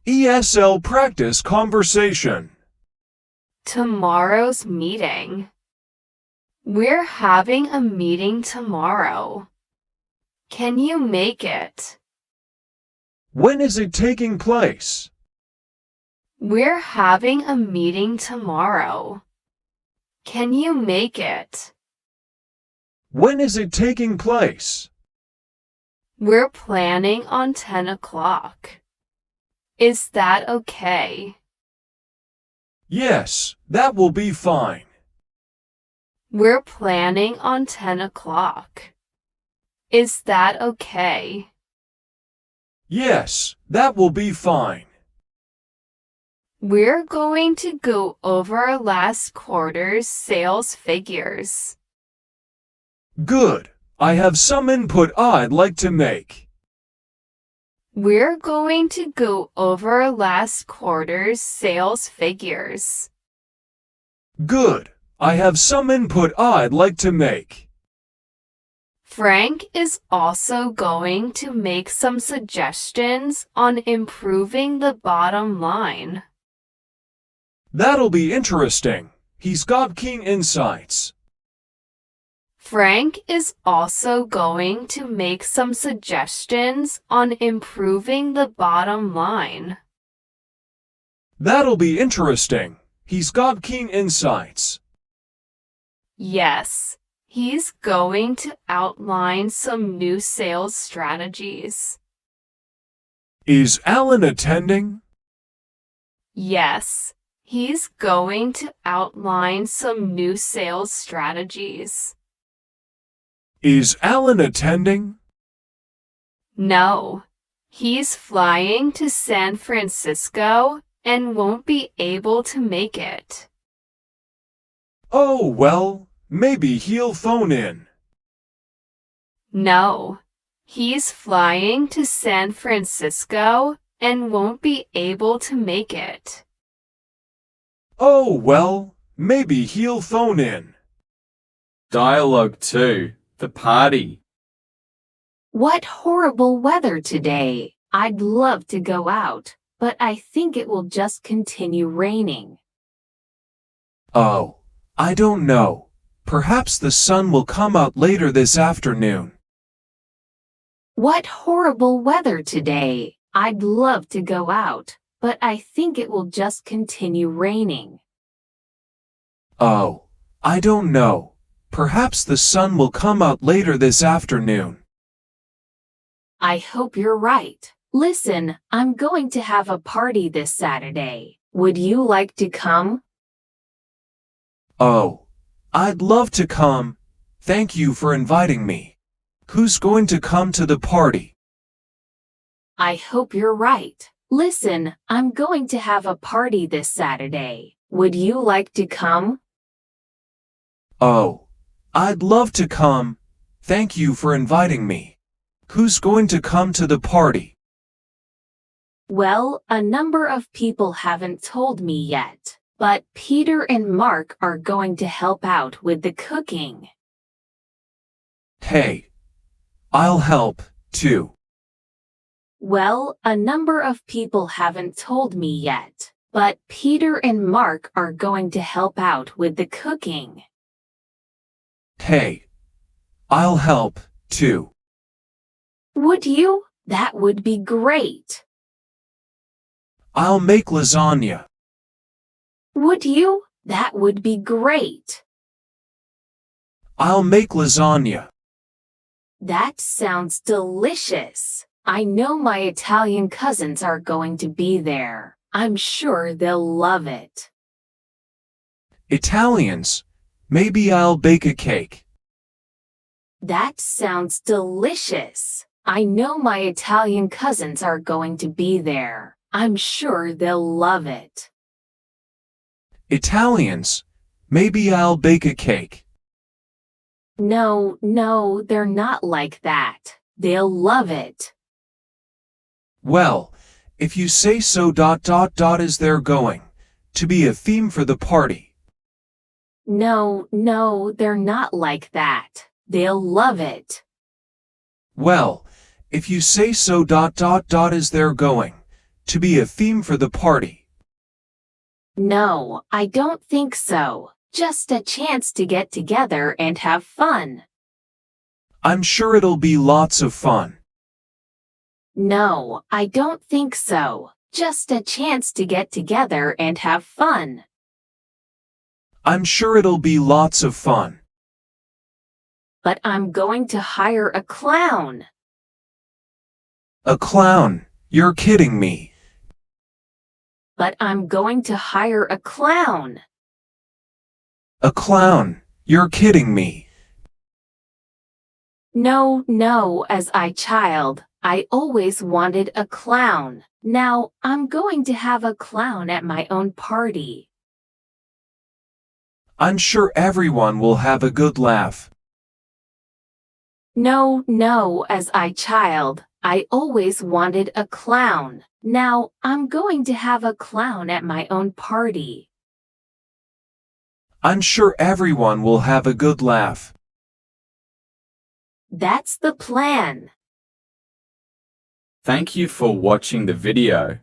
ESL practice conversation. Tomorrow's meeting. We're having a meeting tomorrow. Can you make it? When is it taking place? We're having a meeting tomorrow. Can you make it? When is it taking place? We're planning on 10 o'clock. Is that okay? Yes, that will be fine. We're planning on 10 o'clock. Is that okay? Yes, that will be fine. We're going to go over last quarter's sales figures. Good. I have some input I'd like to make. We're going to go over last quarter's sales figures. Good. I have some input I'd like to make. Frank is also going to make some suggestions on improving the bottom line. That'll be interesting. He's got keen insights. Frank is also going to make some suggestions on improving the bottom line. That'll be interesting. He's got keen insights. Yes, he's going to outline some new sales strategies. Is Alan attending? Yes, he's going to outline some new sales strategies. Is Alan attending? No, he's flying to San Francisco and won't be able to make it. Oh, well, maybe he'll phone in. No, he's flying to San Francisco and won't be able to make it. Oh, well, maybe he'll phone in. Dialogue 2. The party. What horrible weather today. I'd love to go out, but I think it will just continue raining. Oh, I don't know. Perhaps the sun will come out later this afternoon. What horrible weather today. I'd love to go out, but I think it will just continue raining. Oh, I don't know. Perhaps the sun will come out later this afternoon. I hope you're right. Listen, I'm going to have a party this Saturday. Would you like to come? Oh, I'd love to come. Thank you for inviting me. Who's going to come to the party? I hope you're right. Listen, I'm going to have a party this Saturday. Would you like to come? Oh, I'd love to come. Thank you for inviting me. Who's going to come to the party? Well, a number of people haven't told me yet, but Peter and Mark are going to help out with the cooking. Hey, I'll help, too. Well, a number of people haven't told me yet, but Peter and Mark are going to help out with the cooking. Hey, I'll help, too. Would you? That would be great. I'll make lasagna. Would you? That would be great. I'll make lasagna. That sounds delicious. I know my Italian cousins are going to be there. I'm sure they'll love it. Italians, maybe I'll bake a cake. That sounds delicious. I know my Italian cousins are going to be there. I'm sure they'll love it. Italians, maybe I'll bake a cake. No, they're not like that. They'll love it. Well, if you say so. Is there going to be a theme for the party? No, they're not like that. They'll love it. Well, if you say so. Is there going to be a theme for the party. No, I don't think so. Just a chance to get together and have fun. I'm sure it'll be lots of fun. No, I don't think so. Just a chance to get together and have fun. I'm sure it'll be lots of fun. But I'm going to hire a clown. A clown? You're kidding me. But I'm going to hire a clown. A clown? You're kidding me. No, as I child, I always wanted a clown. Now I'm going to have a clown at my own party. I'm sure everyone will have a good laugh. No, as I child, I always wanted a clown. Now I'm going to have a clown at my own party. I'm sure everyone will have a good laugh. That's the plan. Thank you for watching the video.